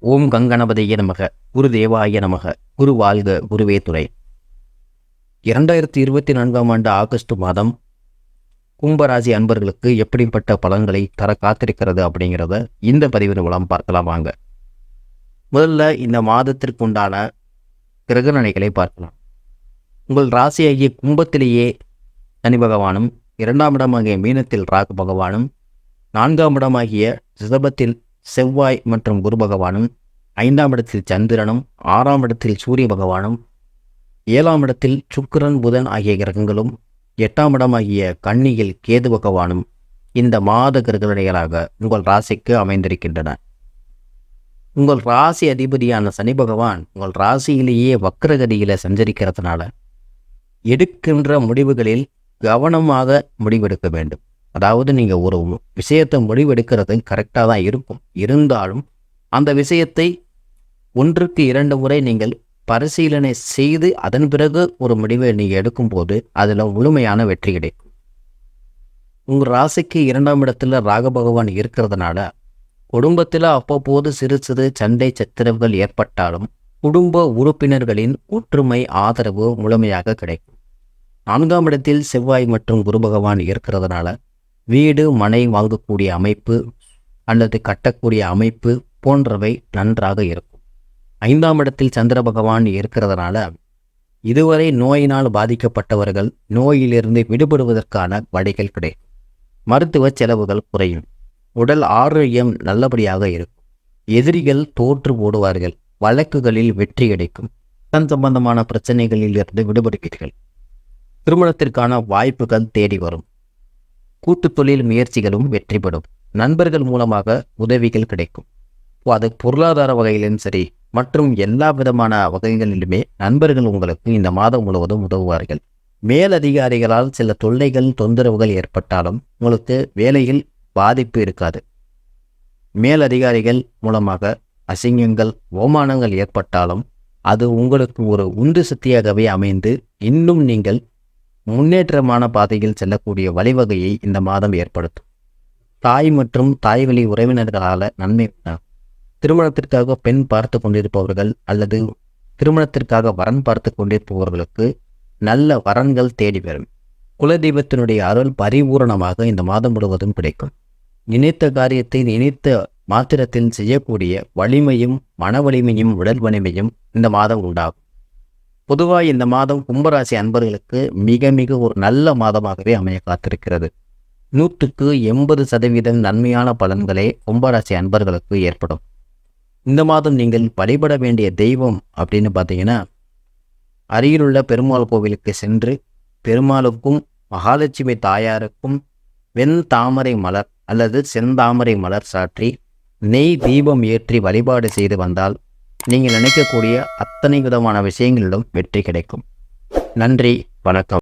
ஓம் கங்கணபதியே நமக. குரு தேவாய நமக. குரு வாழ்க, குருவே துணை. 2024 ஆகஸ்ட் மாதம் கும்பராசி அன்பர்களுக்கு எப்படிப்பட்ட பலன்களை தர காத்திருக்கிறது அப்படிங்கிறத இந்த பதிவின் மூலம் பார்க்கலாம் வாங்க. முதல்ல இந்த மாதத்திற்கு உண்டான கிரகநிலைகளை பார்க்கலாம். உங்கள் ராசியாகிய கும்பத்திலேயே சனி பகவானும், 2ஆம் இடமாகிய மீனத்தில் ராகு பகவானும், 4ஆம் இடமாகிய ரிஷபத்தில் செவ்வாய் மற்றும் குரு பகவானும், 5ஆம் இடத்தில் சந்திரனும், 6ஆம் இடத்தில் சூரிய பகவானும், 7ஆம் இடத்தில் சுக்கிரன் புதன் ஆகிய கிரகங்களும், 8ஆம் இடமாகிய கன்னியில் கேது பகவானும் இந்த மாத கிரகநிலைகளாக உங்கள் ராசிக்கு அமைந்திருக்கின்றன. உங்கள் ராசி அதிபதியான சனி பகவான் உங்கள் ராசியிலேயே வக்ரகதியில் சஞ்சரிக்கிறதுனால எடுக்கின்ற முடிவுகளில் கவனமாக முடிவெடுக்க வேண்டும். அதாவது நீங்கள் ஒரு விஷயத்தை முடிவெடுக்கிறது கரெக்டாக தான் இருக்கும். இருந்தாலும் அந்த விஷயத்தை 1க்கு 2 முறை நீங்கள் பரிசீலனை செய்து அதன் பிறகு ஒரு முடிவை நீங்கள் எடுக்கும்போது அதில் முழுமையான வெற்றி கிடைக்கும். உங்கள் ராசிக்கு 2ஆம் இடத்துல ராகு பகவான் இருக்கிறதுனால குடும்பத்தில் அவ்வப்போது சிறு சிறு சண்டை சச்சரவுகள் ஏற்பட்டாலும் குடும்ப உறுப்பினர்களின் ஒற்றுமை ஆதரவு முழுமையாக கிடைக்கும். 4ஆம் இடத்தில் செவ்வாய் மற்றும் குரு பகவான் இருக்கிறதுனால வீடு மனை வாங்கக்கூடிய அமைப்பு அல்லது கட்டக்கூடிய அமைப்பு போன்றவை நன்றாக இருக்கும். 5ஆம் இடத்தில் சந்திர பகவான் இருக்கிறதுனால இதுவரை நோயினால் பாதிக்கப்பட்டவர்கள் நோயிலிருந்து விடுபடுவதற்கான வழிகள் கிடைக்கும். மருத்துவ செலவுகள் குறையும். உடல் ஆரோக்கியம் நல்லபடியாக இருக்கும். எதிரிகள் தோற்று ஓடுவார்கள். வழக்குகளில் வெற்றி கிடைக்கும். கண் சம்பந்தமான பிரச்சனைகளில் இருந்து விடுபடுவீர்கள். திருமணத்திற்கான வாய்ப்புகள் தேடி வரும். கூட்டுத் தொழில் முயற்சிகளும் வெற்றிப்படும். நண்பர்கள் மூலமாக உதவிகள் கிடைக்கும். அது பொருளாதார வகையிலும் சரி மற்றும் எல்லா விதமான வகைகளிலுமே நண்பர்கள் உங்களுக்கு இந்த மாதம் முழுவதும் உதவுவார்கள். மேலதிகாரிகளால் சில தொல்லைகள் தொந்தரவுகள் ஏற்பட்டாலும் உங்களுக்கு வேலையில் பாதிப்பு இருக்காது. மேலதிகாரிகள் மூலமாக அசிங்கங்கள் அவமானங்கள் ஏற்பட்டாலும் அது உங்களுக்கு ஒரு உந்து சக்தியாகவே அமைந்து இன்னும் நீங்கள் முன்னேற்றமான பாதையில் செல்லக்கூடிய வழிவகையை இந்த மாதம் ஏற்படுத்தும். தாய் மற்றும் தாய் வழி உறவினர்களால் நன்மை உண்டாகும். திருமணத்திற்காக பெண் பார்த்து கொண்டிருப்பவர்கள் அல்லது திருமணத்திற்காக வரன் பார்த்து கொண்டிருப்பவர்களுக்கு நல்ல வரன்கள் தேடி வரும். குலதெய்வத்தினுடைய அருள் பரிபூரணமாக இந்த மாதம் முழுவதும் கிடைக்கும். நினைத்த காரியத்தை நினைத்த மாத்திரத்தில் செய்யக்கூடிய வலிமையும் மன வலிமையும் உடல் வலிமையும் இந்த மாதம் உண்டாகும். பொதுவாக இந்த மாதம் கும்பராசி அன்பர்களுக்கு மிக மிக ஒரு நல்ல மாதமாகவே அமைய காத்திருக்கிறது. 100க்கு 80% நன்மையான பலன்களே கும்பராசி அன்பர்களுக்கு ஏற்படும். இந்த மாதம் நீங்கள் வழிபட வேண்டிய தெய்வம் அப்படின்னு பார்த்தீங்கன்னா, அருகிலுள்ள பெருமாள் கோவிலுக்கு சென்று பெருமாளுக்கும் மகாலட்சுமி தாயாருக்கும் வெண் தாமரை மலர் அல்லது செந்தாமரை மலர் சாற்றி நெய் தீபம் ஏற்றி வழிபாடு செய்து வந்தால் நீங்கள் நினைக்கக்கூடிய அத்தனை விதமான விஷயங்களிலும் வெற்றி கிடைக்கும். நன்றி, வணக்கம்.